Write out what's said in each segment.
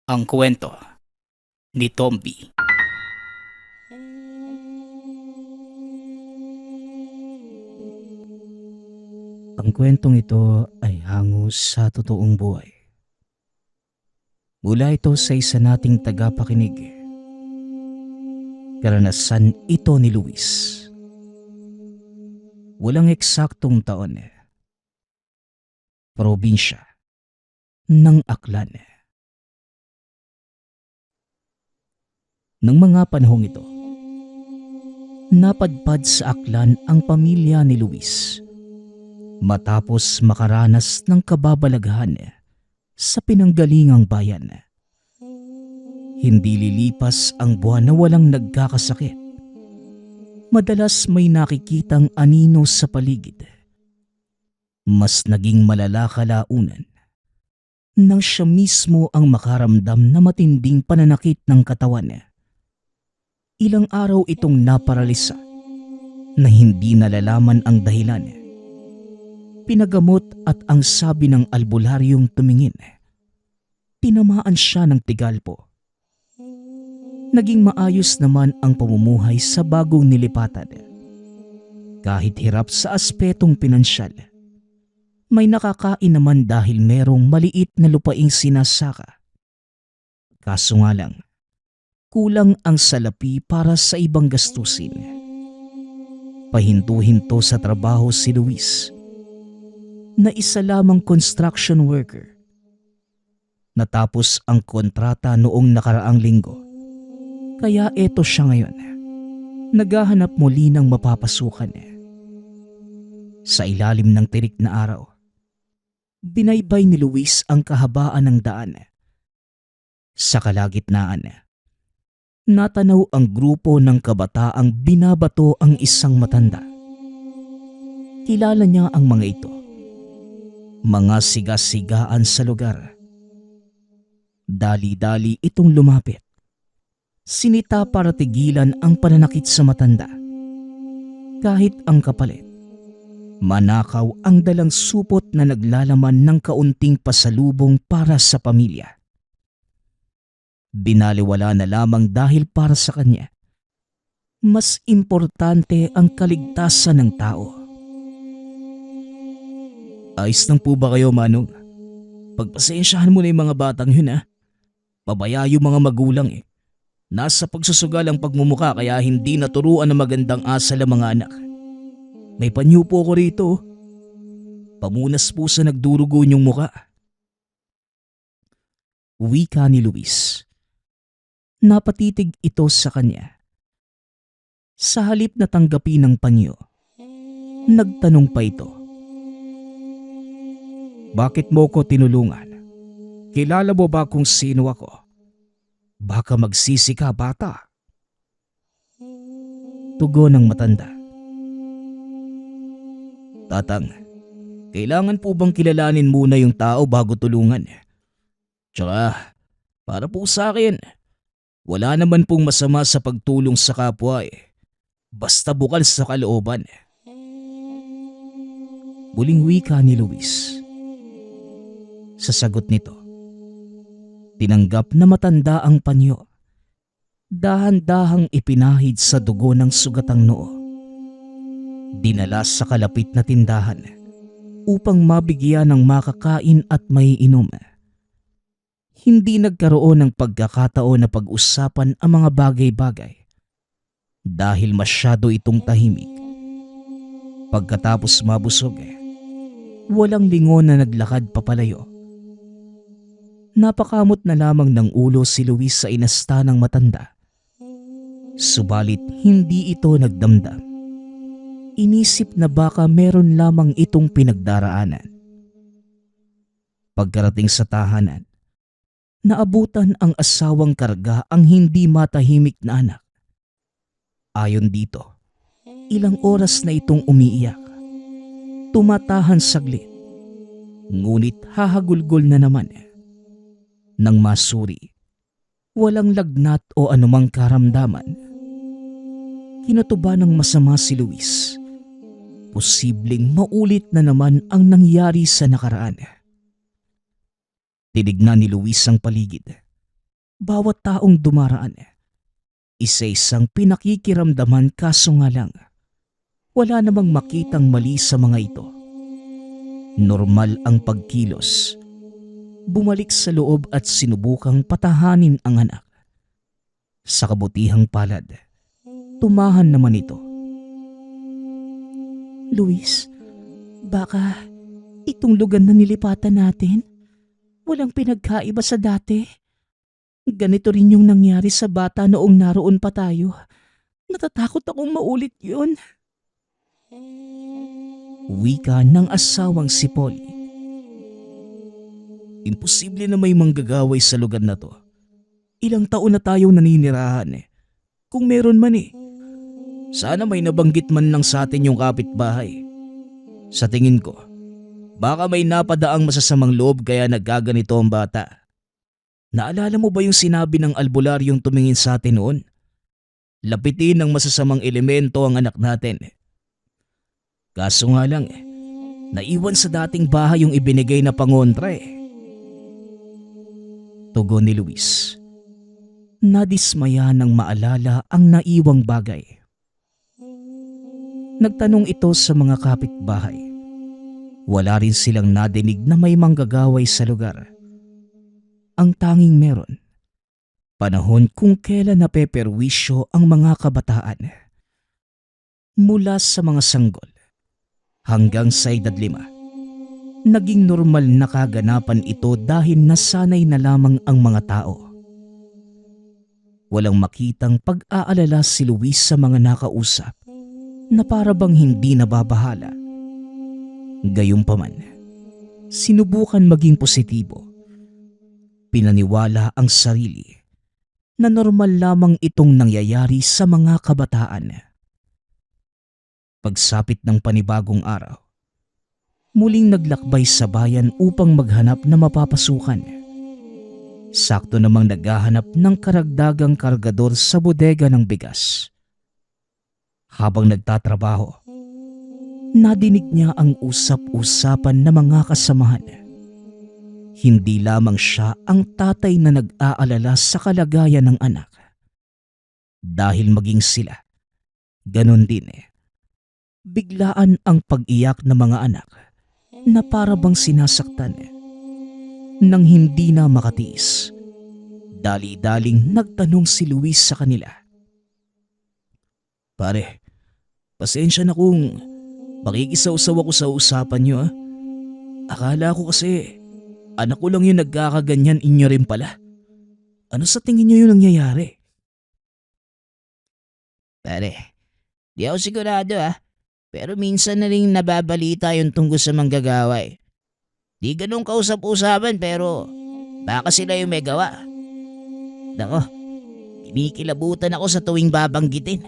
Ang kwento ni Tomby. Ang kwentong ito ay hango sa totoong buhay. Mula ito sa isa nating tagapakinig. Karanasan ito ni Luis. Walang eksaktong taon. Probinsya ng Aklan. Nang mga panahong ito, napadpad sa Aklan ang pamilya ni Luis matapos makaranas ng kababalaghan sa pinanggalingang bayan. Hindi lilipas ang buwan na walang nagkakasakit. Madalas may nakikitang anino sa paligid. Mas naging malala kalaunan nang siya mismo ang makaramdam na matinding pananakit ng katawan. Ilang araw itong naparalisa na hindi nalalaman ang dahilan. Pinagamot at ang sabi ng albularyong tumingin, tinamaan siya ng tigalpo. Naging maayos naman ang pamumuhay sa bagong nilipatan. Kahit hirap sa aspetong pinansyal, may nakakain naman dahil merong maliit na lupaing sinasaka. Kaso nga lang, kulang ang salapi para sa ibang gastusin. Pahinto-hinto sa trabaho si Luis, na isa lamang construction worker. Natapos ang kontrata noong nakaraang linggo, kaya eto siya ngayon. Naghahanap muli ng mapapasukan. Sa ilalim ng tirik na araw, binaybay ni Luis ang kahabaan ng daan. Sa kalagitnaan, natanaw ang grupo ng kabataang binabato ang isang matanda. Kilala niya ang mga ito. Mga siga-sigaan sa lugar. Dali-dali itong lumapit. Sinita para tigilan ang pananakit sa matanda. Kahit ang kapalit, manakaw ang dalang supot na naglalaman ng kaunting pasalubong para sa pamilya. Binaliwala na lamang dahil para sa kanya, mas importante ang kaligtasan ng tao. Ayos lang po ba kayo, Manong? Pagpasensyahan mo na yung mga batang yun, ha? Pabaya yung mga magulang eh. Nasa pagsusugal ang pagmumuka kaya hindi naturuan ng magandang asal ang mga anak. May panyo po ko rito. Pamunas po sa nagdurugo niyong muka. Wika ni Luis. Napatitig ito sa kanya. Sa halip na tanggapin ng panyo, nagtanong pa ito. Bakit mo ko tinulungan? Kilala mo ba kung sino ako? Baka magsisi ka, bata. Tugon ng matanda. Tatang, kailangan po bang kilalanin muna yung tao bago tulungan? Tsaka, para po sa akin, wala naman pong masama sa pagtulong sa kapwa eh. Basta bukal sa kalooban. Muling wika ni Luis. Sa sagot nito, tinanggap na matanda ang panyo. Dahan-dahang ipinahid sa dugo ng sugatang noo. Dinala sa kalapit na tindahan upang mabigyan ng makakain at maiinom. Hindi nagkaroon ng pagkakataon na pag-usapan ang mga bagay-bagay dahil masyado itong tahimik. Pagkatapos mabusog, walang lingon na naglakad papalayo. Napakamot na lamang ng ulo si Luis sa inasta ng matanda. Subalit hindi ito nagdamdam. Inisip na baka meron lamang itong pinagdaraanan. Pagkarating sa tahanan, naabutan ang asawang karga ang hindi matahimik na anak. Ayon dito, ilang oras na itong umiiyak. Tumatahan saglit, ngunit hahagulgol na naman. Nang masuri, walang lagnat o anumang karamdaman. Kinutuba ng masama si Luis. Posibleng maulit na naman ang nangyari sa nakaraan. Tinignan ni Luis ang paligid. Bawat taong dumaraan, isa-isang pinakikiramdaman, kaso nga lang, wala namang makitang mali sa mga ito. Normal ang pagkilos. Bumalik sa loob at sinubukang patahanin ang anak. Sa kabutihang palad, tumahan naman ito. Luis, baka itong lugar na nilipatan natin, walang pinagkaiba sa dati. Ganito rin yung nangyari sa bata noong naroon pa tayo. Natatakot akong maulit yun. Wika ng asawang si Polly. Imposible na may manggagaway sa lugar na to. Ilang taon na tayong naninirahan eh. Kung meron man eh. Sana may nabanggit man lang sa atin yung kapitbahay. Sa tingin ko, baka may napadaang masasamang loob kaya nagkaganito ang bata. Naalala mo ba yung sinabi ng albularyong tumingin sa atin noon? Lapitin ng masasamang elemento ang anak natin. Kaso nga lang, naiwan sa dating bahay yung ibinigay na pangontra eh. Tugon ni Luis. Nadismaya nang maalala ang naiwang bagay. Nagtanong ito sa mga kapitbahay. Wala rin silang nadinig na may manggagaway sa lugar. Ang tanging meron, panahon kung kailan napeperwisyo ang mga kabataan. Mula sa mga sanggol hanggang sa edad 5, naging normal na kaganapan ito dahil nasanay na lamang ang mga tao. Walang makitang pag-aalala si Luis sa mga nakausap na para bang hindi nababahala. Gayunpaman, sinubukan maging positibo. Pinaniwala ang sarili na normal lamang itong nangyayari sa mga kabataan. Pagsapit ng panibagong araw, muling naglakbay sa bayan upang maghanap na mapapasukan. Sakto namang naghahanap ng karagdagang kargador sa bodega ng bigas. Habang nagtatrabaho, nadinig niya ang usap-usapan ng mga kasamahan. Hindi lamang siya ang tatay na nag-aalala sa kalagayan ng anak. Dahil maging sila, ganon din eh. Biglaan ang pag-iyak ng mga anak na para bang sinasaktan nang hindi na makatiis. Dali-daling nagtanong si Luis sa kanila. Pare, pasensya na kung makikisaw-saw ako sa usapan niyo ah. Akala ko kasi anak ko lang yung nagkakaganyan, inyo rin pala. Ano sa tingin niyo yung nangyayari? Pare, di ako sigurado pero minsan na rin nababalita yung tungkol sa manggagaway. Di ganun kausap-usapan pero baka sila yung may gawa. Nako, kinikilabutan ako sa tuwing babanggitin.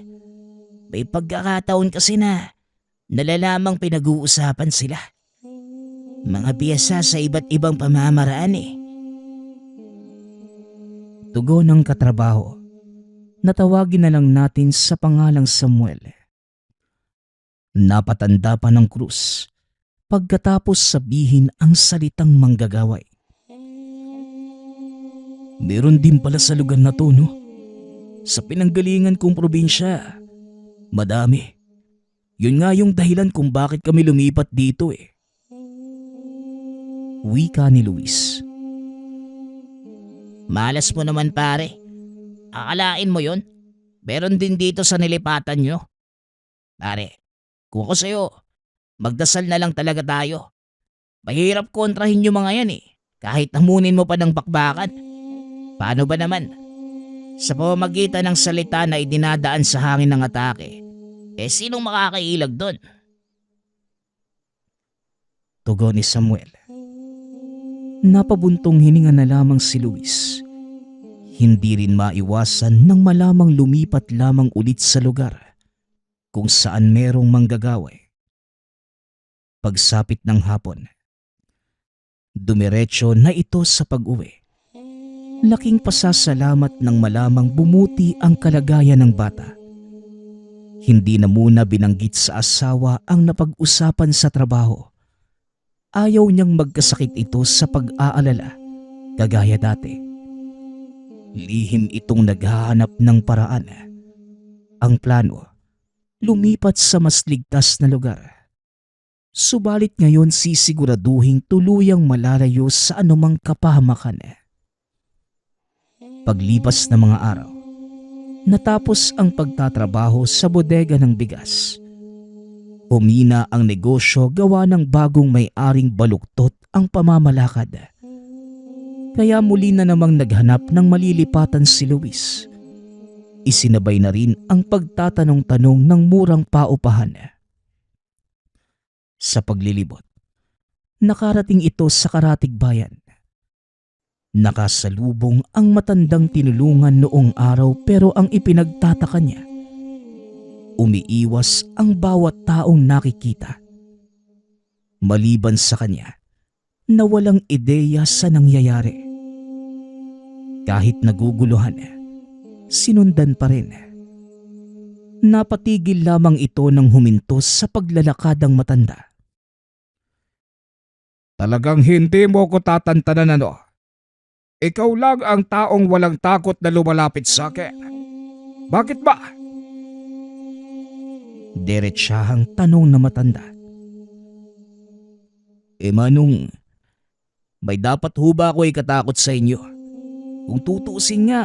May pagkakataon kasi na nalalamang pinag-uusapan sila. Mga biyasa sa iba't ibang pamamaraan eh. Tugon ng katrabaho. Natawagin na lang natin sa pangalang Samuel. Napatanda pa ng krus pagkatapos sabihin ang salitang manggagaway. Meron din pala sa lugar na to, no? Sa pinanggalingan kong probinsya, madami. Yun nga yung dahilan kung bakit kami lumipat dito eh. Wika ni Luis. Malas mo naman pare. Akalain mo yun? Meron din dito sa nilipatan nyo. Pare, kung ako sa'yo, magdasal na lang talaga tayo. Mahirap kontrahin yung mga yan eh. Kahit namunin mo pa ng bakbakan. Paano ba naman? Sa pamamagitan ng salita na idinadaan sa hangin ng atake, sinong makakailag doon? Tugon ni Samuel. Napabuntong hininga na lamang si Luis. Hindi rin maiwasan nang malamang lumipat lamang ulit sa lugar kung saan merong manggagaway. Pagsapit ng hapon, dumiretso na ito sa pag-uwi. Laking pasasalamat nang malamang bumuti ang kalagayan ng bata. Hindi na muna binanggit sa asawa ang napag-usapan sa trabaho. Ayaw niyang magkasakit ito sa pag-aalala, kagaya dati. Lihim itong naghahanap ng paraan. Ang plano, lumipat sa mas ligtas na lugar. Subalit ngayon sisiguraduhing tuluyang malalayo sa anumang kapahamakan. Paglipas ng mga araw, natapos ang pagtatrabaho sa bodega ng bigas. Humina ang negosyo gawa ng bagong may-aring baluktot ang pamamalakad. Kaya muli na namang naghanap ng malilipatan si Luis. Isinabay na rin ang pagtatanong-tanong ng murang paupahan. Sa paglilibot, nakarating ito sa karatig bayan. Nakasalubong ang matandang tinulungan noong araw pero ang ipinagtataka niya, umiiwas ang bawat taong nakikita. Maliban sa kanya, na walang ideya sa nangyayari. Kahit naguguluhan, sinundan pa rin. Napatigil lamang ito nang huminto sa paglalakad ang matanda. Talagang hindi mo ko tatantanan ano? Ikaw lang ang taong walang takot na lumalapit sa akin. Bakit ba? Diretsahang tanong na matanda. Manong, may dapat ho ba ako ikatakot sa inyo? Kung tutuusin nga,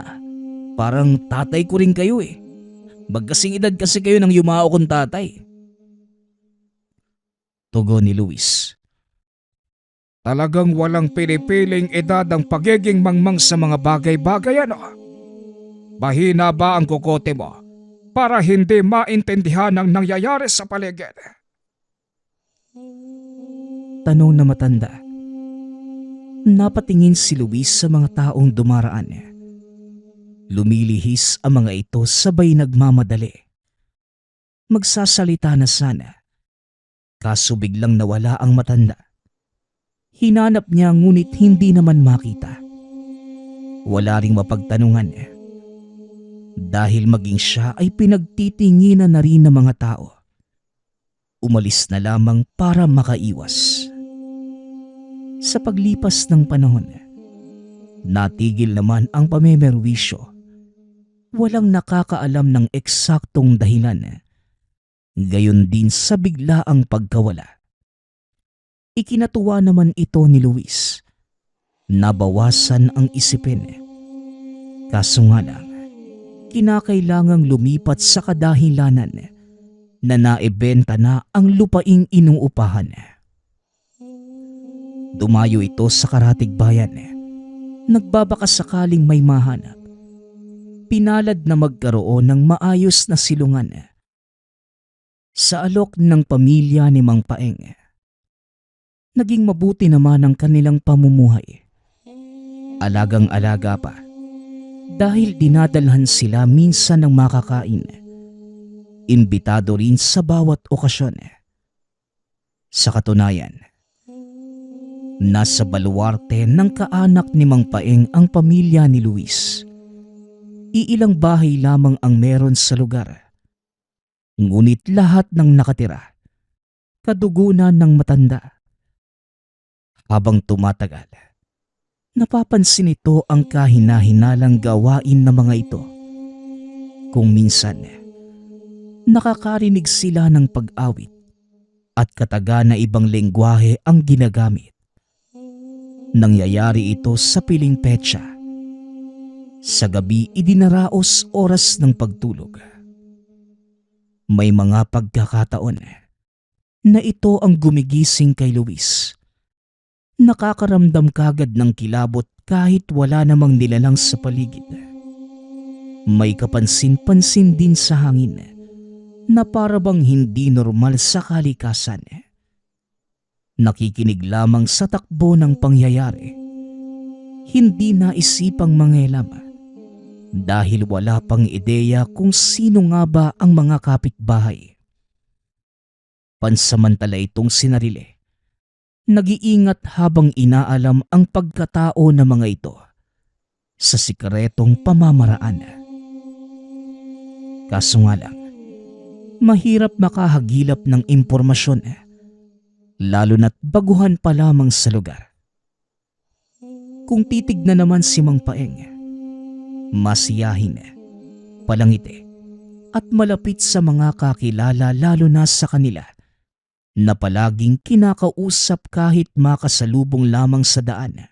parang tatay ko rin kayo eh. Magkasing edad kasi kayo ng yumao kong tatay. Tugon ni Luis. Talagang walang pinipiling edad ang pagiging mangmang sa mga bagay-bagay ano? Mahina ba ang kukote mo para hindi maintindihan ang nangyayari sa paligid? Tanong na matanda. Napatingin si Luis sa mga taong dumaraan. Lumilihis ang mga ito sabay nagmamadali. Magsasalita na sana. Kaso biglang nawala ang matanda. Hinanap niya ngunit hindi naman makita. Wala ring mapagtanungan. Dahil maging siya ay pinagtitinginan na rin ng mga tao. Umalis na lamang para makaiwas. Sa paglipas ng panahon, natigil naman ang pamemerwisyo. Walang nakakaalam ng eksaktong dahilan. Gayon din sa biglaang pagkawala. Ikinatuwa naman ito ni Luis. Nabawasan ang isipin. Kaso nga lang, kinakailangang lumipat sa kadahilanan na naibenta na ang lupaing inuupahan. Dumayo ito sa karatig bayan. Nagbabaka sakaling may mahanap. Pinalad na magkaroon ng maayos na silungan. Sa alok ng pamilya ni Mang Paeng, naging mabuti naman ang kanilang pamumuhay. Alagang-alaga pa dahil dinadalhan sila minsan ng makakain. Imbitado rin sa bawat okasyon. Sa katunayan, nasa baluarte ng kaanak ni Mang Paeng ang pamilya ni Luis. Iilang bahay lamang ang meron sa lugar. Ngunit lahat ng nakatira, kadugunan ng matanda. Habang tumatagal, napapansin ito ang kahina-hinalang gawain ng mga ito. Kung minsan, nakakarinig sila ng pag-awit at kataga na ibang lengguwahe ang ginagamit. Nangyayari ito sa piling petsa. Sa gabi idinaraos oras ng pagtulog. May mga pagkakataon na ito ang gumigising kay Luis. Nakakaramdam kagad ng kilabot kahit wala namang nilalang sa paligid. May kapansin-pansin din sa hangin na parabang hindi normal sa kalikasan. Nakikinig lamang sa takbo ng pangyayari. Hindi naisipang mangialam dahil wala pang ideya kung sino nga ba ang mga kapitbahay. Pansamantala itong sinarili. Nag-iingat habang inaalam ang pagkatao ng mga ito sa sikretong pamamaraan. Kaso nga lang, mahirap makahagilap ng impormasyon lalo na't baguhan pa lamang sa lugar. Kung titignan naman si Mang Paeng, Masiyahin, palangiti, at malapit sa mga kakilala lalo na sa kanila na palaging kinakausap kahit makasalubong lamang sa daan.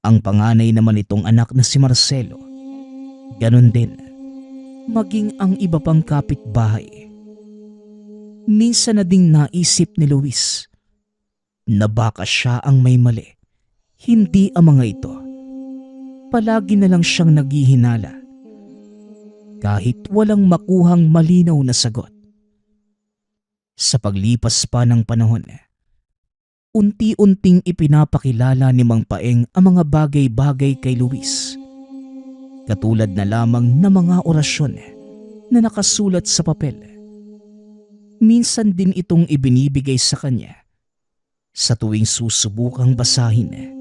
Ang panganay naman itong anak na si Marcelo, ganon din, maging ang iba pang kapitbahay. Minsan na ding naisip ni Luis na baka siya ang may mali, hindi ang mga ito. Palagi na lang siyang naghihinala kahit walang makuhang malinaw na sagot. Sa paglipas pa ng panahon, unti-unting ipinapakilala ni Mang Paeng ang mga bagay-bagay kay Luis. Katulad na lamang ng mga orasyon na nakasulat sa papel. Minsan din itong ibinibigay sa kanya. Sa tuwing susubukang basahin,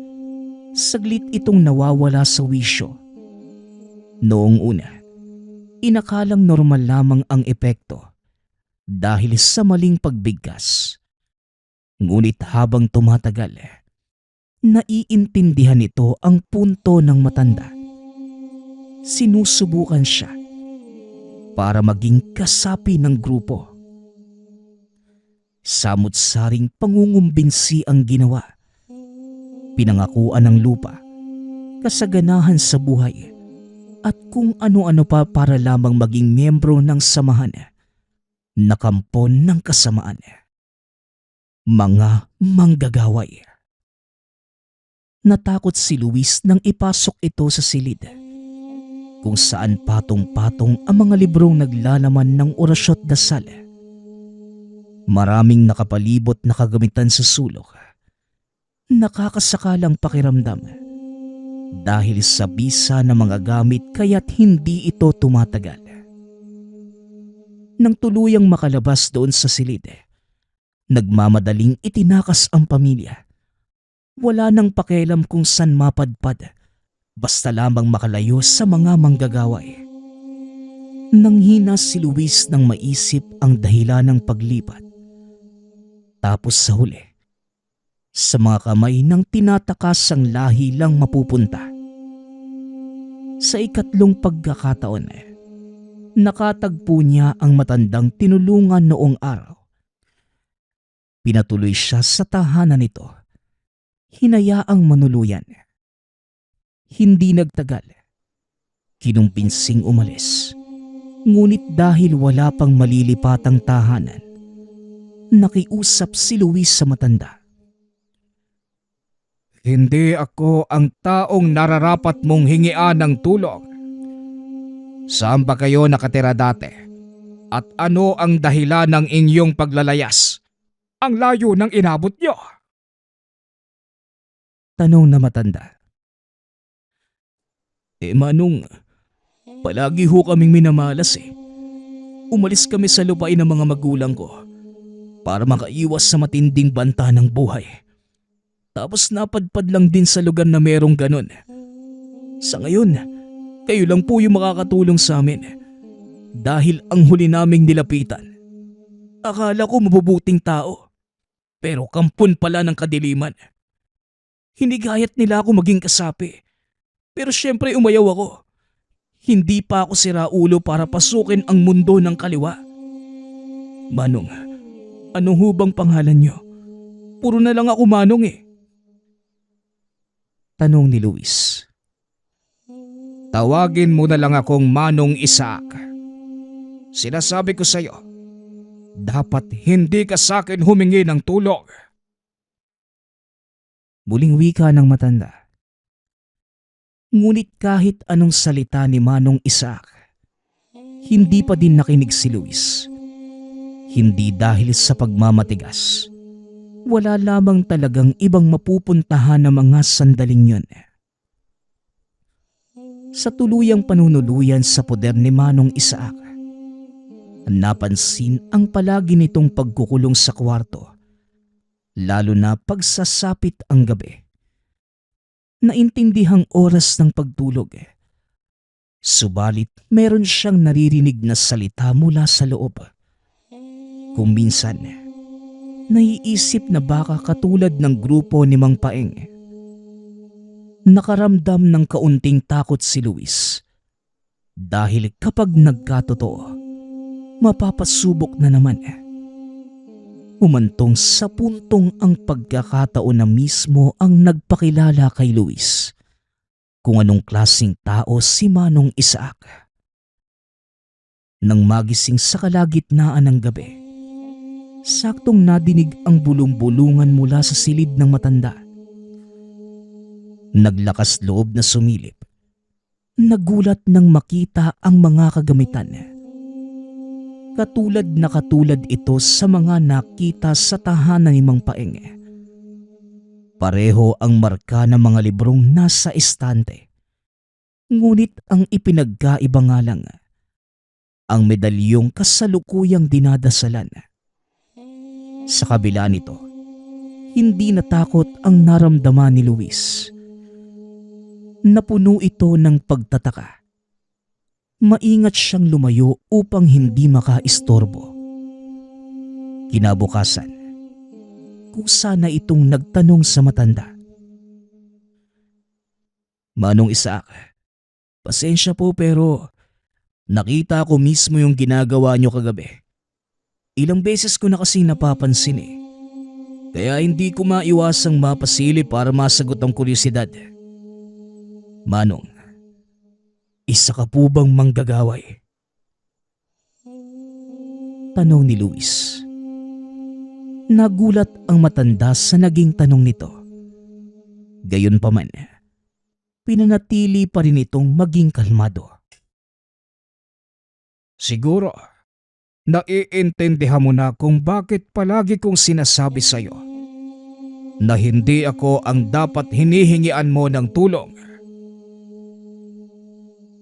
saglit itong nawawala sa wisyo. Noong una, inakalang normal lamang ang epekto dahil sa maling pagbigkas. Ngunit habang tumatagal, naiintindihan nito ang punto ng matanda. Sinusubukan siya para maging kasapi ng grupo. Samut-saring pangungumbinsi ang ginawa. Pinangakuan ng lupa, kasaganahan sa buhay, at kung ano-ano pa para lamang maging miyembro ng samahan na kampon ng kasamaan. Mga manggagaway. Natakot si Luis nang ipasok ito sa silid, kung saan patong-patong ang mga librong naglalaman ng orasyon at dasal. Maraming nakapalibot na kagamitan sa sulok. Nakakasakalang pakiramdam dahil sa bisa ng mga gamit kaya't hindi ito tumatagal. Nang tuluyang makalabas doon sa silid, nagmamadaling itinakas ang pamilya. Wala nang pakialam kung saan mapadpad, basta lamang makalayo sa mga manggagaway. Nanghina si Luis nang maisip ang dahilan ng paglipat. Tapos sa huli, sa mga kamay ng tinatakasang lahi lang mapupunta. Sa ikatlong pagkakataon, nakatagpo niya ang matandang tinulungan noong araw. Pinatuloy siya sa tahanan nito. Hinayaang manuluyan. Hindi nagtagal. Kinumpinsing umalis. Ngunit dahil wala pang malilipatang tahanan, nakiusap si Luis sa matanda. Hindi ako ang taong nararapat mong hingian ng tulong. Saan ba kayo nakatira dati? At ano ang dahilan ng inyong paglalayas? Ang layo ng inabot niyo. Tanong na matanda. Manong, palagi ho kaming minamalas . Umalis kami sa lupain ng mga magulang ko para makaiwas sa matinding banta ng buhay. Tapos napadpad lang din sa lugar na merong ganon. Sa ngayon, kayo lang po yung makakatulong sa amin. Dahil ang huli naming nilapitan, akala ko mabubuting tao. Pero kampon pala ng kadiliman. Hinigayat nila ako maging kasapi. Pero syempre umayaw ako. Hindi pa ako siraulo para pasukin ang mundo ng kaliwa. Manong, ano ho bang pangalan nyo? Puro na lang ako Manong . Tanong ni Luis. Tawagin mo na lang akong Manong Isaac. Sinasabi ko sa iyo, dapat hindi ka sa akin humingi ng tulong. Muling wika ng matanda. Ngunit kahit anong salita ni Manong Isaac, hindi pa din nakinig si Luis. Hindi dahil sa pagmamatigas. Wala lamang talagang ibang mapupuntahan ng mga sandaling yun. Sa tuluyang panunuluyan sa poder ni Manong Isaac, napansin ang palagi nitong pagkukulong sa kwarto, lalo na pagsasapit ang gabi. Naintindihang oras ng pagtulog. Subalit meron siyang naririnig na salita mula sa loob. Kung minsan, naiisip na baka katulad ng grupo ni Mang Paeng. Nakaramdam ng kaunting takot si Luis. Dahil kapag nagkatotoo, mapapasubok na naman. Umantong sa puntong ang pagkakataon na mismo ang nagpakilala kay Luis kung anong klaseng tao si Manong Isaac. Nang magising sa kalagitnaan ng gabi, saktong nadinig ang bulong-bulungan mula sa silid ng matanda. Naglakas loob na sumilip. Nagulat nang makita ang mga kagamitan. Katulad ito sa mga nakita sa tahanan ni Mang Paeng. Pareho ang marka ng mga librong nasa estante. Ngunit ang ipinagkaiba nga lang, ang medalyong kasalukuyang dinadasalan. Sa kabila nito, hindi natakot ang naramdaman ni Luis. Napuno ito ng pagtataka. Maingat siyang lumayo upang hindi makaistorbo. Kinabukasan, kusa na itong nagtanong sa matanda. Manong Isaac, pasensya po pero nakita ko mismo yung ginagawa niyo kagabi. Ilang beses ko na kasing napapansin eh. Kaya hindi ko maiwasang mapasili para masagot ang kuryosidad. Manong, isa ka po bang manggagaway? Tanong ni Luis. Nagulat ang matanda sa naging tanong nito. Gayunpaman, pinanatili pa rin itong maging kalmado. Siguro, naiintindihan mo na kung bakit palagi kong sinasabi sa'yo na hindi ako ang dapat hinihingian mo ng tulong.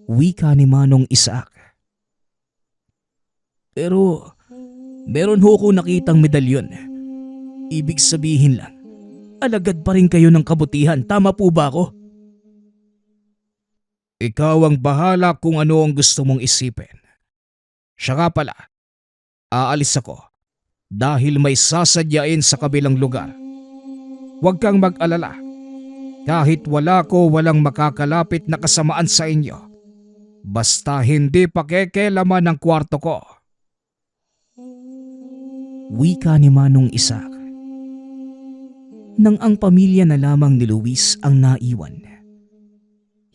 Wika ni Manong Isaac. Pero, meron ho ko nakitang medalyon. Ibig sabihin lang, alagad pa rin kayo ng kabutihan. Tama po ba ako? Ikaw ang bahala kung ano ang gusto mong isipin. Siya nga pala, aalis ako dahil may sasadyain sa kabilang lugar. Huwag kang mag-alala. Kahit wala ko, walang makakalapit na kasamaan sa inyo. Basta hindi pakikelaman ng kwarto ko. Wika ni Manong Isaac. Nang ang pamilya na lamang ni Luis ang naiwan,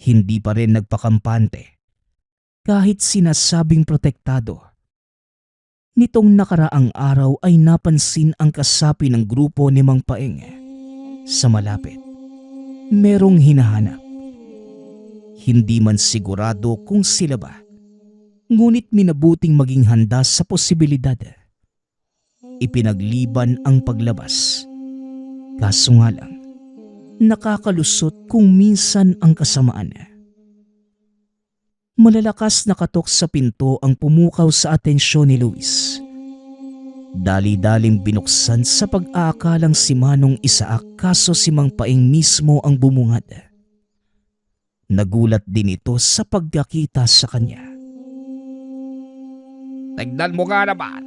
hindi pa rin nagpakampante kahit sinasabing protektado. Nitong nakaraang araw ay napansin ang kasapi ng grupo ni Mang Paeng sa malapit. Merong hinahanap. Hindi man sigurado kung sila ba, ngunit minabuting maging handa sa posibilidad. Ipinagliban ang paglabas. Kaso nga lang, nakakalusot kung minsan ang kasamaan. Malalakas na katok sa pinto ang pumukaw sa atensyon ni Luis. Dali-daling binuksan sa pag-aakalang si Manong Isaac, kaso si Mang Paeng mismo ang bumungad. Nagulat din ito sa pagkakita sa kanya. Tignan mo nga naman.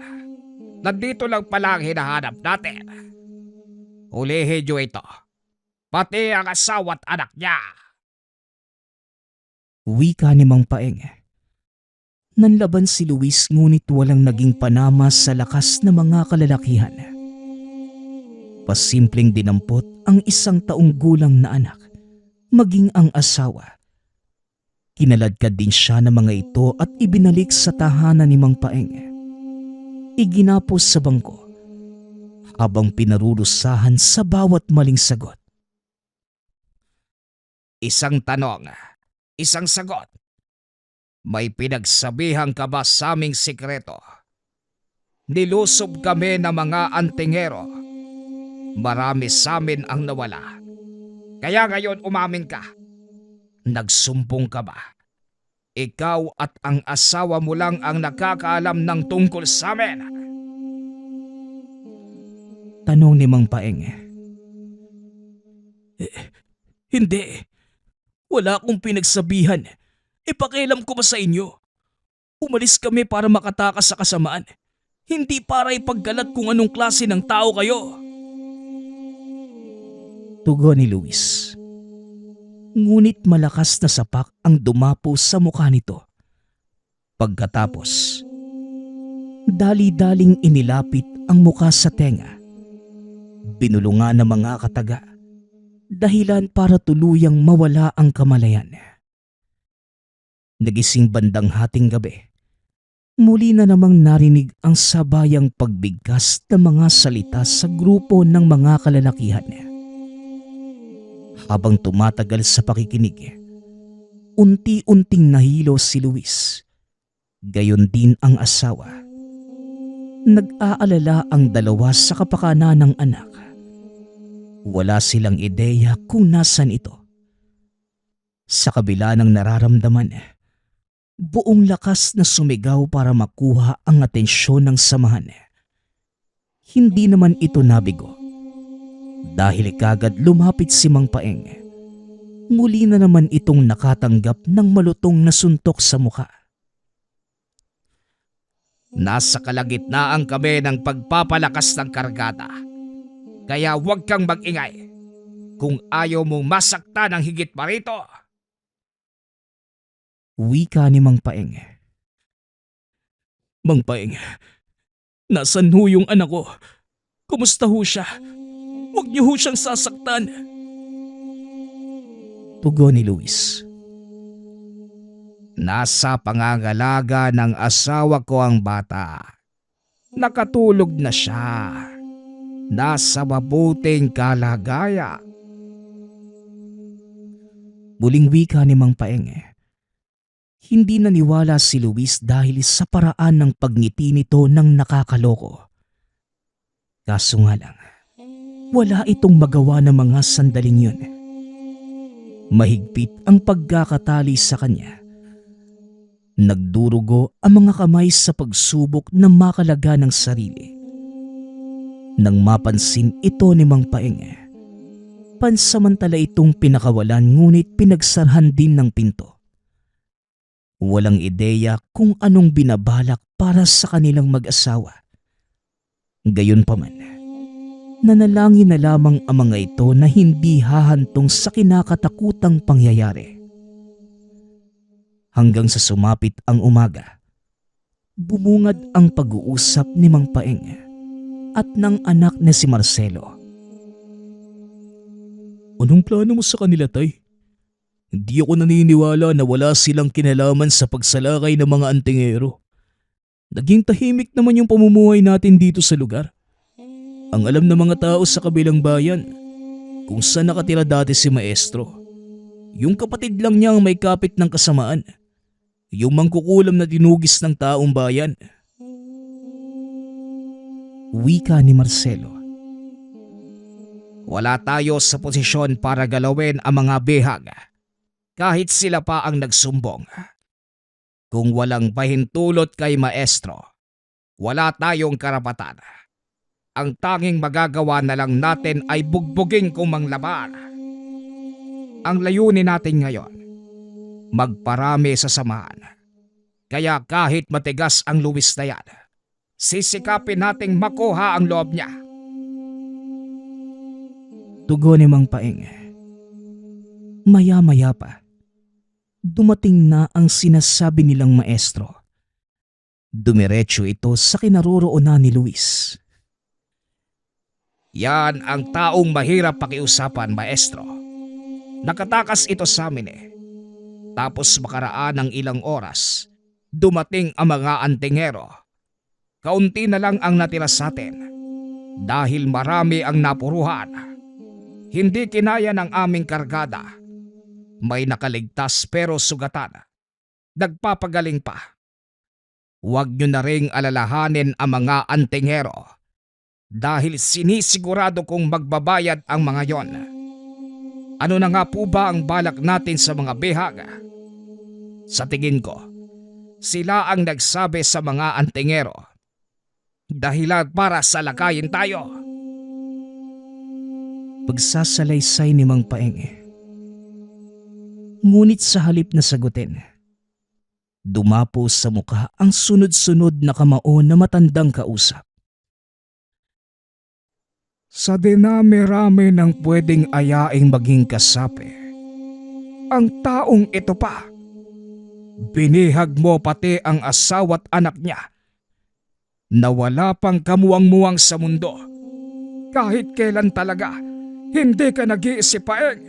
Nandito lang pala ang hinahanap natin. Hulihin niyo ito. Pati ang asawa at anak niya. Wika ni Mang Paeng. Nanlaban si Luis ngunit walang naging panama sa lakas ng mga kalalakihan. Pasimpleng dinampot ang isang taong gulang na anak, maging ang asawa. Kinaladkad din siya ng mga ito at ibinalik sa tahanan ni Mang Paeng. Iginapos sa bangko habang pinarurusahan sa bawat maling sagot. Isang tanong, isang sagot. May pinagsabihan ka ba sa aming sikreto? Nilusob kami ng mga antingero. Marami sa amin ang nawala. Kaya ngayon umamin ka. Nagsumbong ka ba? Ikaw at ang asawa mo lang ang nakakaalam ng tungkol sa amin. Tanong ni Mang Paeng. Hindi. Wala akong pinagsabihan. Ipakialam ko ba sa inyo? Umalis kami para makatakas sa kasamaan. Hindi para ipagkalat kung anong klase ng tao kayo. Tugon ni Luis. Ngunit malakas na sapak ang dumapo sa mukha nito. Pagkatapos, dali-daling inilapit ang mukha sa tenga. Binulungan ng mga kataga, dahilan para tuluyang mawala ang kamalayan. Nagising bandang hating gabi. Muli na namang narinig ang sabayang pagbigkas ng mga salita sa grupo ng mga kalalakihan. Habang tumatagal sa pakikinig, unti-unting nahilo si Luis. Gayon din ang asawa. Nag-aalala ang dalawa sa kapakanan ng anak. Wala silang ideya kung nasan ito. Sa kabila ng nararamdaman, buong lakas na sumigaw para makuha ang atensyon ng samahan. Hindi naman ito nabigo. Dahil kagad lumapit si Mang Paeng. Muli na naman itong nakatanggap ng malutong na suntok sa mukha. Nasa kalagitnaan kami ng pagpapalakas ng kargada. Kaya huwag kang mag-ingay. Kung ayaw mong masakta ng higit pa rito. Wika ni Mang Paeng. Mang Paeng, nasan ho yung anak ko? Kumusta ho siya? Huwag niyo ho siyang sasaktan. Tugon ni Luis. Nasa pangangalaga ng asawa ko ang bata. Nakatulog na siya. Nasa mabuting kalagayan. Muling wika ni Mang Paeng. Hindi naniwala si Luis dahil sa paraan ng pagngiti nito ng nakakaloko. Kaso nga lang, wala itong magawa ng mga sandaling yun. Mahigpit ang pagkakatali sa kanya. Nagdurugo ang mga kamay sa pagsubok na makalaga ng sarili. Nang mapansin ito ni Mang Paeng, pansamantala itong pinakawalan ngunit pinagsarhan din ng pinto. Walang ideya kung anong binabalak para sa kanilang mag-asawa. Gayunpaman, nanalangin na lamang ang mga ito na hindi hahantong sa kinakatakutang pangyayari. Hanggang sa sumapit ang umaga, bumungad ang pag-uusap ni Mang Paeng at ng anak na si Marcelo. Anong plano mo sa kanila, Tay? Hindi ako naniniwala na wala silang kinalaman sa pagsalakay ng mga antingero. Naging tahimik naman yung pamumuhay natin dito sa lugar. Ang alam ng mga tao sa kabilang bayan kung saan nakatira dati si Maestro. Yung kapatid lang niya ang may kapit ng kasamaan. Yung mangkukulam na dinugis ng taong bayan. Wika ni Marcelo. Wala tayo sa posisyon para galawin ang mga bihag. Kahit sila pa ang nagsumbong. Kung walang pahintulot kay Maestro, wala tayong karapatan. Ang tanging magagawa na lang natin ay bugbugin kung manglaban. Ang layunin natin ngayon, magparami sa samahan. Kaya kahit matigas ang Luis na yan, sisikapin nating makuha ang loob niya. Tugon ni Mang Paeng. Maya-maya pa, dumating na ang sinasabi nilang Maestro. Dumiretso ito sa kinaroroonan ni Luis. Yan ang taong mahirap pakiusapan, Maestro. Nakatakas ito sa amin eh. Tapos makaraan ng ilang oras, dumating ang mga antingero. Kaunti na lang ang natira sa atin. Dahil marami ang napuruhan. Hindi kinaya ng aming kargada. May nakaligtas pero sugatan. Nagpapagaling pa. Huwag nyo na ring alalahanin ang mga antingero. Dahil sinisigurado kong magbabayad ang mga yon. Ano na nga po ba ang balak natin sa mga bihag? Sa tingin ko, sila ang nagsabi sa mga antingero. Dahilan para salakayin tayo. Pagsasalaysay ni Mang Paeng. Ngunit sa halip na sagutin, dumapo sa mukha ang sunod-sunod na kamao na matandang kausap. Sa dinami-rami ng pwedeng ayaing maging kasapi, ang taong ito pa. Binihag mo pati ang asawa't anak niya na wala pang kamuwang-muwang sa mundo. Kahit kailan talaga, hindi ka nag-iisip, Paeng.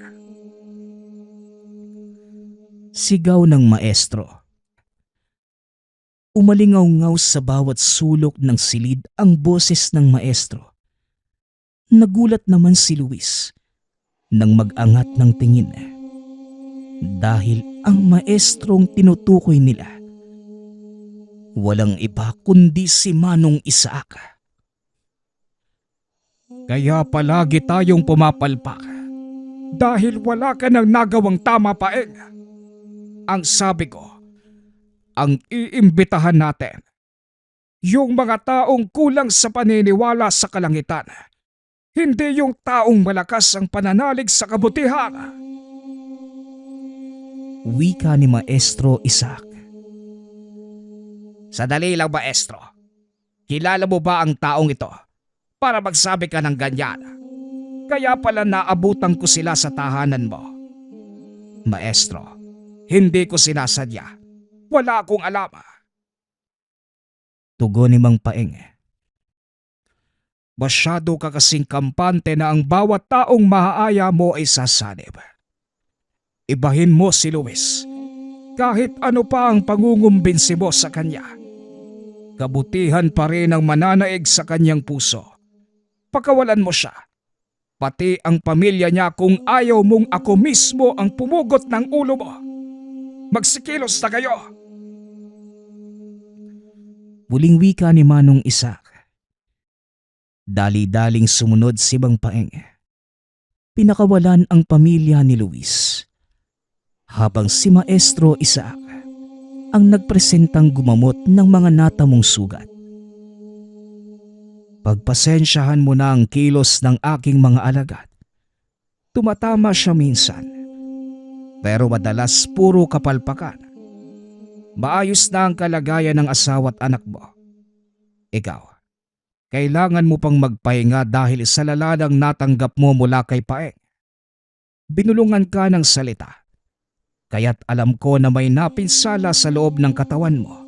Sigaw ng maestro. Umalingaw-ngaw sa bawat sulok ng silid ang boses ng maestro. Nagulat naman si Luis nang mag-angat ng tingin dahil ang maestrong tinutukoy nila walang iba kundi si Manong Isaac. Kaya palagi tayong pumapalpak dahil wala ka nang nagawang tama, Paeng. Ang sabi ko, ang iimbitahan natin, yung mga taong kulang sa paniniwala sa kalangitan, hindi yung taong malakas ang pananalig sa kabutihan. Wika ni Maestro Isaac. Sadali lang, maestro. Kilala mo ba ang taong ito para magsabi ka ng ganyan? Kaya pala naabutan ko sila sa tahanan mo. Maestro, hindi ko sinasadya. Wala akong alam. Tugon ni Mang Paeng. Masyado ka kasing kampante na ang bawat taong maaaya mo ay sasanib. Ibahin mo si Luis. Kahit ano pa ang pangungumbinsi mo sa kanya, kabutihan pa rin ang mananaig sa kanyang puso. Pakawalan mo siya, pati ang pamilya niya kung ayaw mong ako mismo ang pumugot ng ulo mo. Magsikilos na kayo! Muling wika ni Manong Isaac. Dali-daling sumunod si Mang Paeng. Pinakawalan ang pamilya ni Luis, habang si Maestro Isaac ang nagpresentang gumamot ng mga natamong sugat. Pagpasensyahan mo na ang kilos ng aking mga alagad. Tumatama siya minsan, pero madalas puro kapalpakan. Maayos na ang kalagayan ng asawa't anak mo. Ikaw, kailangan mo pang magpahinga dahil sa laladang natanggap mo mula kay Paeng. Binulungan ka ng salita, kaya't alam ko na may napinsala sa loob ng katawan mo.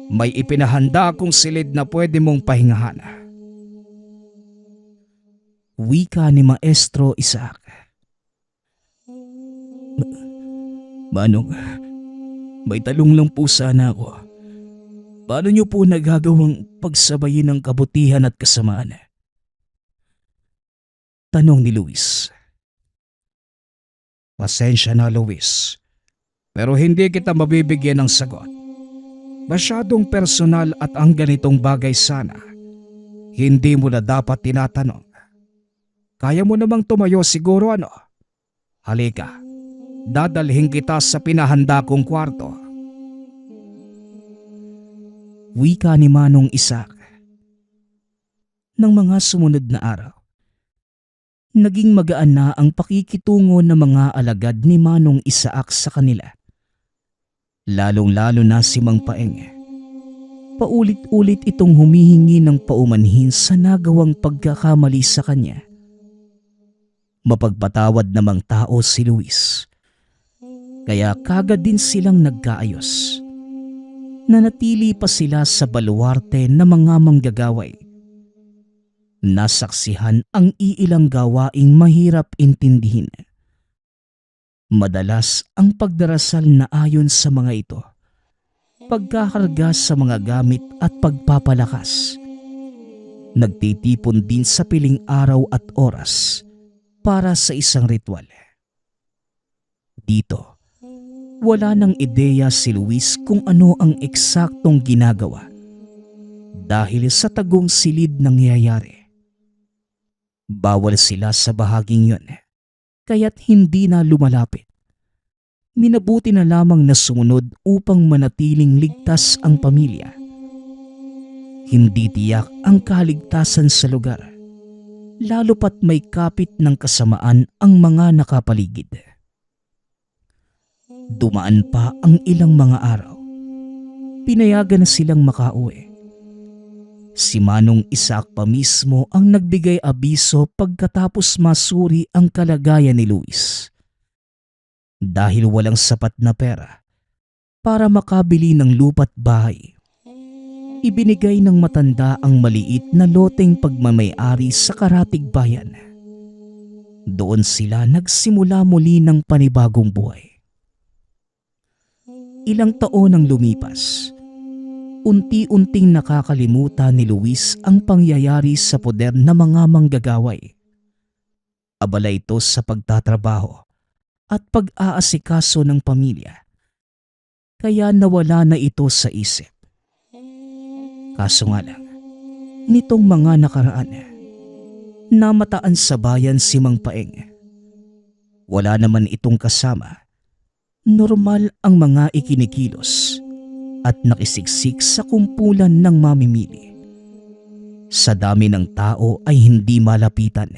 May ipinahanda akong silid na pwede mong pahingahan. Wika ni Maestro Isaac. Manong, may talong lang po sana ako. Paano niyo po nagagawang pagsabayin ng kabutihan at kasamaan? Tanong ni Luis. Pasensya na, Luis, pero hindi kita mabibigyan ng sagot. Masyadong personal at ang ganitong bagay sana, hindi mo na dapat tinatanong. Kaya mo namang tumayo siguro, ano? Halika, dadalhin kita sa pinahanda kong kwarto. Wika ni Manong Isaac. Nang mga sumunod na araw, naging magaan na ang pakikitungo ng mga alagad ni Manong Isaac sa kanila. Lalong-lalo na si Mang Paeng. Paulit-ulit itong humihingi ng paumanhin sa nagawang pagkakamali sa kanya. Mapagpatawad namang tao si Luis, kaya kagad din silang nagkaayos. Nanatili pa sila sa baluarte ng mga manggagaway. Nasaksihan ang iilang gawaing mahirap intindihin. Madalas ang pagdarasal na ayon sa mga ito, pagkakarga sa mga gamit at pagpapalakas. Nagtitipon din sa piling araw at oras para sa isang ritual. Dito, wala nang ideya si Luis kung ano ang eksaktong ginagawa dahil sa tagong silid nangyayari. Bawal sila sa bahaging yun, kaya't hindi na lumalapit. Minabuti na lamang na sumunod upang manatiling ligtas ang pamilya. Hindi tiyak ang kaligtasan sa lugar, lalo pat may kapit ng kasamaan ang mga nakapaligid. Dumaan pa ang ilang mga araw. Pinayagan na silang makauwi. Si Manong Isaac pa mismo ang nagbigay abiso pagkatapos masuri ang kalagayan ni Luis. Dahil walang sapat na pera para makabili ng lupa't bahay, ibinigay ng matanda ang maliit na loteng pagmamay-ari sa karatig bayan. Doon sila nagsimula muli ng panibagong buhay. Ilang taon ang lumipas. Unti-unting nakakalimutan ni Luis ang pangyayari sa poder ng mga manggagaway. Abala ito sa pagtatrabaho at pag-aasikaso ng pamilya. Kaya nawala na ito sa isip. Kaso nga lang, nitong mga nakaraan, namataan sa bayan si Mang Paeng. Wala naman itong kasama. Normal ang mga ikinikilos at nakisiksik sa kumpulan ng mamimili. Sa dami ng tao ay hindi malapitan.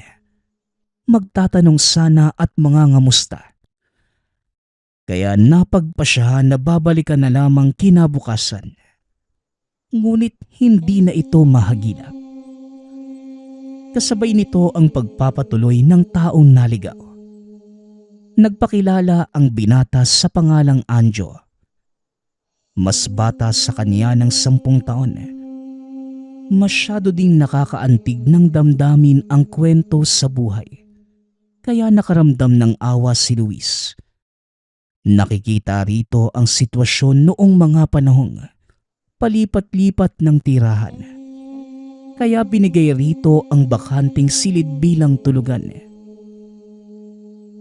Magtatanong sana at mga ngamusta. Kaya napagpasyahan na babalikan na lamang kinabukasan. Ngunit hindi na ito mahagilap. Kasabay nito ang pagpapatuloy ng taong naligaw. Nagpakilala ang binata sa pangalang Anjo. Mas bata sa kanya ng 10 taon. Masyado ding nakakaantig ng damdamin ang kwento sa buhay. Kaya nakaramdam ng awa si Luis. Nakikita rito ang sitwasyon noong mga panahong palipat-lipat ng tirahan. Kaya binigay rito ang bakanting silid bilang tulugan.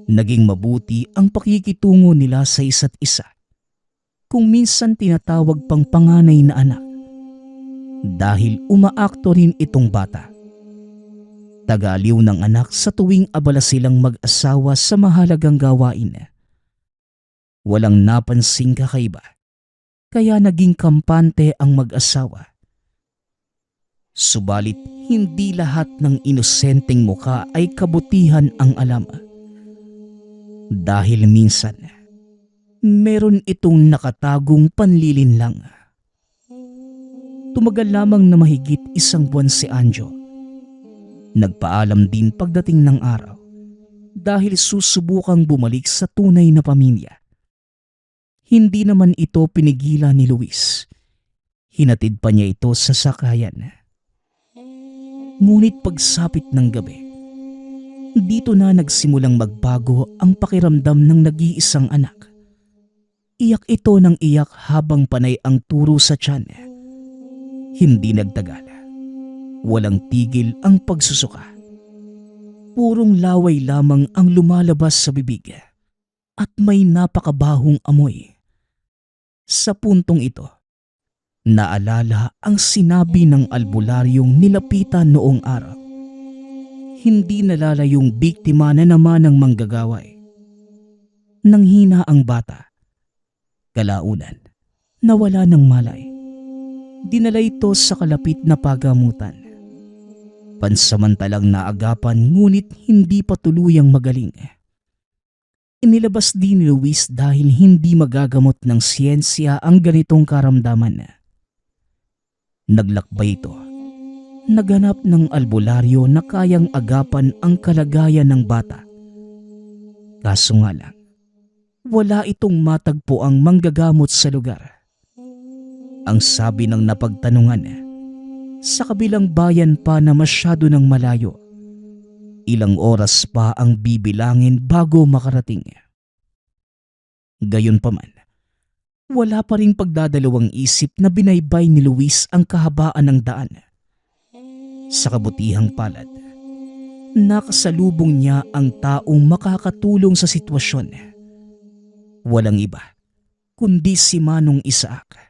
Naging mabuti ang pakikitungo nila sa isa't isa. Kung minsan tinatawag pang panganay na anak. Dahil umaakto rin itong bata. Tagaliw ng anak sa tuwing abala silang mag-asawa sa mahalagang gawain. Walang napansing kakaiba. Kaya naging kampante ang mag-asawa. Subalit hindi lahat ng inosenteng muka ay kabutihan ang alam. Dahil minsan, meron itong nakatagong panlilinlang. Tumagal lamang na mahigit 1 buwan si Anjo. Nagpaalam din pagdating ng araw dahil susubukang bumalik sa tunay na pamilya. Hindi naman ito pinigilan ni Luis. Hinatid pa niya ito sa sakayan. Ngunit pagsapit ng gabi, dito na nagsimulang magbago ang pakiramdam ng nag-iisang anak. Iyak ito ng iyak habang panay ang turo sa tiyan. Hindi nagtagal. Walang tigil ang pagsusuka. Purong laway lamang ang lumalabas sa bibig at may napakabahong amoy. Sa puntong ito, naalala ang sinabi ng albularyong nilapitan noong araw. Hindi nalalayong biktima na naman ng manggagaway. Nanghina ang bata. Kalaunan, nawala ng malay. Dinala ito sa kalapit na pagamutan. Pansamantalang naagapan ngunit hindi pa tuluyang magaling. Inilabas din ni Luis dahil hindi magagamot ng siyensya ang ganitong karamdaman. Naglakbay ito. Naghanap ng albularyo na kayang agapan ang kalagayan ng bata. Kaso nga lang, wala itong matagpuang manggagamot sa lugar. Ang sabi ng napagtanungan, sa kabilang bayan pa na masyado ng malayo. Ilang oras pa ang bibilangin bago makarating. Gayunpaman, wala pa ring pagdadalawang isip na binaybay ni Luis ang kahabaan ng daan. Sa kabutihang palad, nakasalubong niya ang taong makakatulong sa sitwasyon. Walang iba, kundi si Manong Isaac.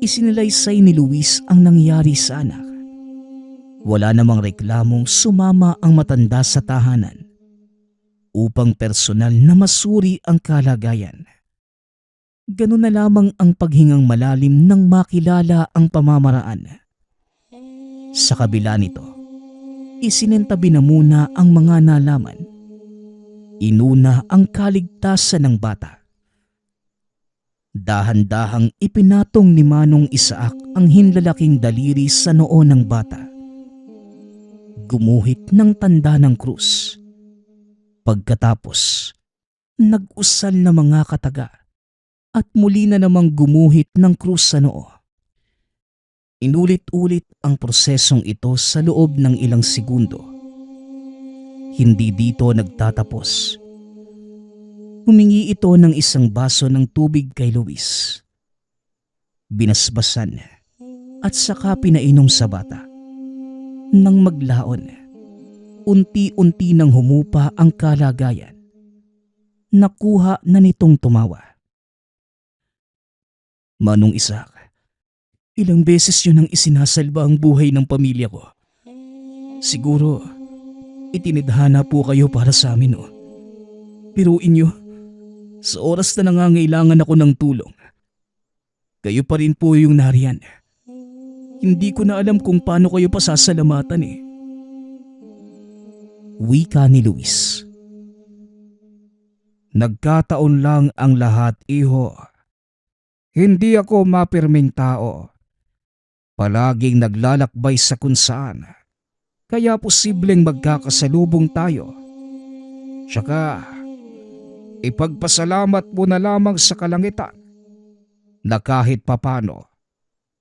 Isinilaysay ni Luis ang nangyari sa anak. Wala namang reklamong sumama ang matanda sa tahanan upang personal na masuri ang kalagayan. Ganun na lamang ang paghingang malalim nang makilala ang pamamaraan. Sa kabila nito, isinentabi na muna ang mga nalaman. Inuna ang kaligtasan ng bata. Dahan-dahang ipinatong ni Manong Isaac ang hinlalaking daliri sa noo ng bata. Gumuhit ng tanda ng krus. Pagkatapos, Nag-usal na mga kataga at muli na namang gumuhit ng krus sa noo. Inulit-ulit ang prosesong ito sa loob ng ilang segundo. Hindi dito nagtatapos. Humingi ito ng isang baso ng tubig kay Luis. Binasbasan at saka pinainom sa bata. Nang maglaon, unti-unti nang humupa ang kalagayan. Nakuha na nitong tumawa. Manong Isaac, ilang beses yun ang isinasalba ang buhay ng pamilya ko. Siguro, itinidhana po kayo para sa amin, oh. Biruin nyo, sa oras na nangangailangan ako ng tulong, kayo pa rin po yung nariyan. Hindi ko na alam kung paano kayo pasasalamatan eh. Wika ni Luis. Nagkataon lang ang lahat, iho. Hindi ako mapirming tao. Palaging naglalakbay sa kung saan. Kaya posibleng magkakasalubong tayo. Tsaka, ipagpasalamat mo na lamang sa kalangitan na kahit papano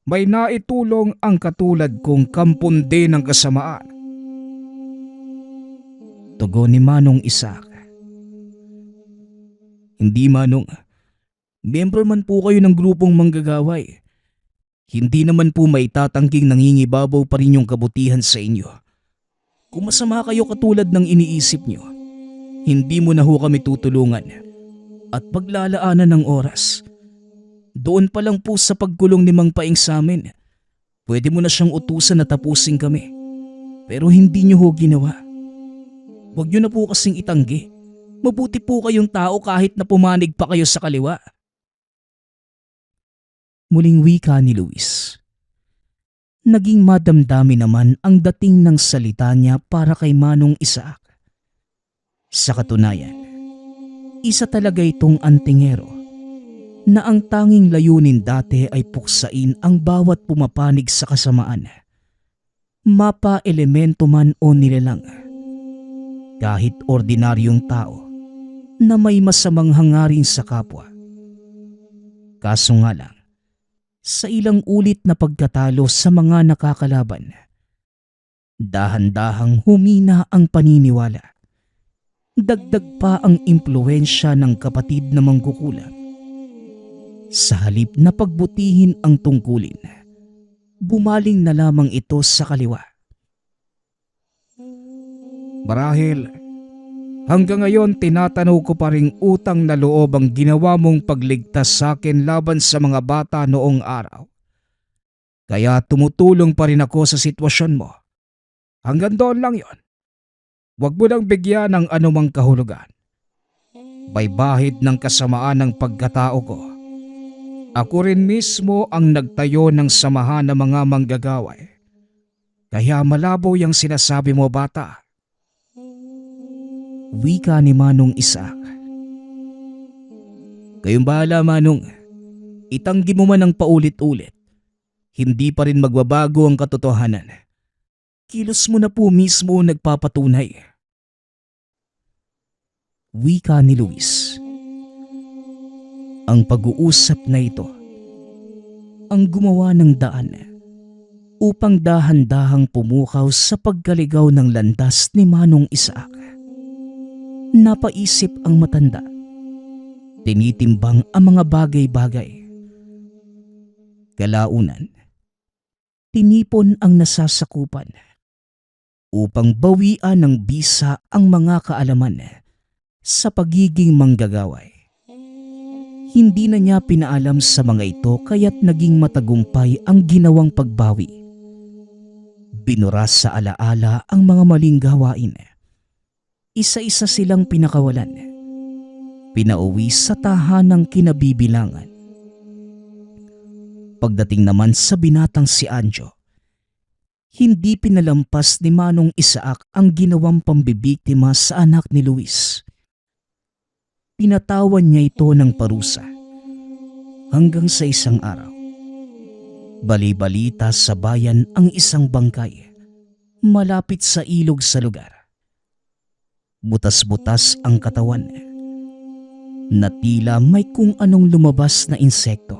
may naitulong ang katulad kong kampundi ng kasamaan. Tugon ni Manong Isaac. Hindi, Manong. Miyembro man po kayo ng grupong manggagaway. Hindi naman po may tatangking nangingibabaw pa rin yung kabutihan sa inyo. Kung masama kayo katulad ng iniisip nyo, hindi mo na ho kami tutulungan at paglalaanan ng oras. Doon pa lang po sa pagkulong ni Mang Paing sa amin, pwede mo na siyang utusan na tapusin kami. Pero hindi nyo ho ginawa. Huwag nyo na po kasing itanggi. Mabuti po kayong tao kahit na pumanig pa kayo sa kaliwa. Muling wika ni Luis. Naging madamdami naman ang dating ng salita niya para kay Manong Isaac. Sa katunayan, isa talaga itong antingero na ang tanging layunin dati ay puksain ang bawat pumapanig sa kasamaan. Mapa elemento man o nilalang. Kahit ordinaryong tao na may masamang hangarin sa kapwa. Kaso nga lang, sa ilang ulit na pagkatalo sa mga nakakalaban, dahan-dahang humina ang paniniwala. Dagdag pa ang impluwensya ng kapatid na mangkukulam. Sa halip na pagbutihin ang tungkulin, bumaling na lamang ito sa kaliwa. Marahil, hanggang ngayon tinatanaw ko pa ring utang na loob ang ginawa mong pagligtas sa akin laban sa mga bata noong araw. Kaya tumutulong pa rin ako sa sitwasyon mo. Hanggang doon lang yon. Huwag mo nang bigyan ng anumang kahulugan. Baybahid ng kasamaan ng pagkatao ko. Ako rin mismo ang nagtayo ng samahan ng mga manggagaway. Kaya malabo yung sinasabi mo, bata. Wika ni Manong Isaac. Kayong bahala, Manong. Itanggi mo man ang paulit-ulit. Hindi pa rin magbabago ang katotohanan. Kilos mo na po mismo nagpapatunay. Wika ni Luis. Ang pag-uusap na ito ang gumawa ng daan upang dahan-dahang pumukaw sa pagkaligaw ng landas ni Manong Isaac. Napaisip ang matanda. Tinitimbang ang mga bagay-bagay. Kalaunan, tinipon ang nasasakupan upang bawian ng bisa ang mga kaalaman sa pagiging manggagaway. Hindi na niya pinaalam sa mga ito kaya't naging matagumpay ang ginawang pagbawi. Binura sa alaala ang mga maling gawain. Isa-isa silang pinakawalan. Pinauwi sa tahanang kinabibilangan. Pagdating naman sa binatang si Anjo, hindi pinalampas ni Manong Isaac ang ginawang pambibiktima sa anak ni Luis. Pinatawan niya ito ng parusa hanggang sa isang araw. Bali-balita sa bayan ang isang bangkay malapit sa ilog sa lugar. Butas-butas ang katawan na tila may kung anong lumabas na insekto.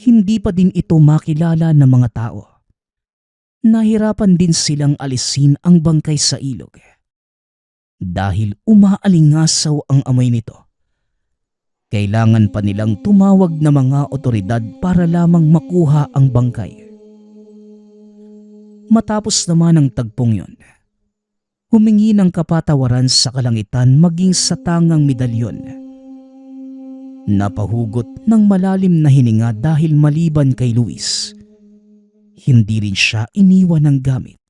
Hindi pa din ito makilala ng mga tao. Nahirapan din silang alisin ang bangkay sa ilog dahil umaalingasaw ang amoy nito. Kailangan pa nilang tumawag na mga otoridad para lamang makuha ang bangkay. Matapos naman ang tagpong yon, humingi ng kapatawaran sa kalangitan maging sa tangang medalyon. Napahugot ng malalim na hininga dahil maliban kay Luis, hindi rin siya iniwan ng gamit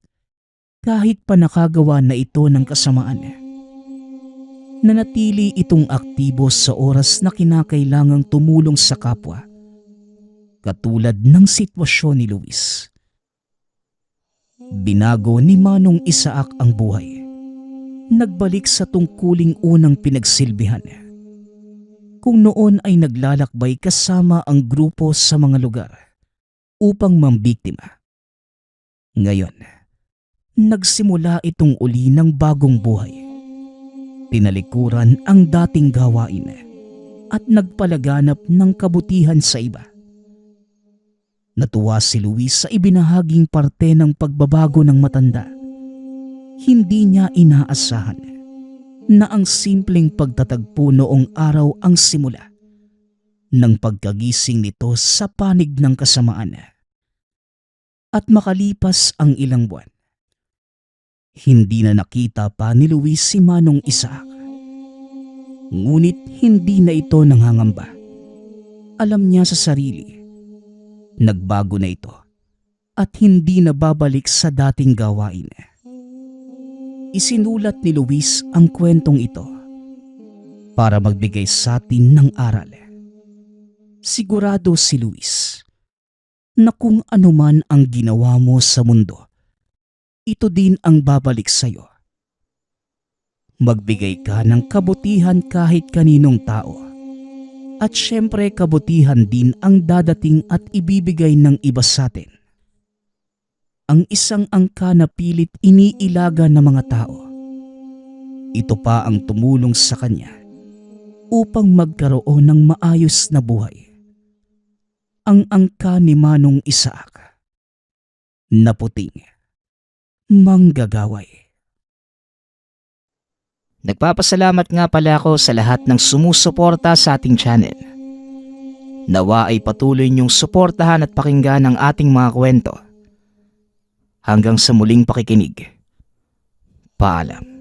kahit pa nakagawa na ito ng kasamaan. Nanatili itong aktibo sa oras na kinakailangang tumulong sa kapwa, katulad ng sitwasyon ni Luis. Binago ni Manong Isaac ang buhay. Nagbalik sa tungkuling unang pinagsilbihan. Kung noon ay naglalakbay kasama ang grupo sa mga lugar upang mambiktima, ngayon, nagsimula itong uli ng bagong buhay. Tinalikuran ang dating gawain at nagpalaganap ng kabutihan sa iba. Natuwa si Luis sa ibinahaging parte ng pagbabago ng matanda. Hindi niya inaasahan na ang simpleng pagtatagpo noong araw ang simula ng pagkagising nito sa panig ng kasamaan. At makalipas ang ilang buwan, hindi na nakita pa ni Luis si Manong Isaac. Ngunit hindi na ito nangangamba. Alam niya sa sarili, nagbago na ito at hindi na babalik sa dating gawain. Isinulat ni Luis ang kwentong ito para magbigay sa atin ng aral. Sigurado si Luis na kung anuman ang ginawa mo sa mundo, ito din ang babalik sa iyo. Magbigay ka ng kabutihan kahit kaninong tao. At syempre kabutihan din ang dadating at ibibigay ng iba sa atin. Ang isang angka na pilit iniilaga ng mga tao. Ito pa ang tumulong sa kanya upang magkaroon ng maayos na buhay. Ang angka ni Manong Isaac na puting manggagaway. Nagpapasalamat nga pala ako sa lahat ng sumusuporta sa ating channel. Nawa ay patuloy niyong suportahan at pakinggan ang ating mga kwento. Hanggang sa muling pakikinig. Paalam.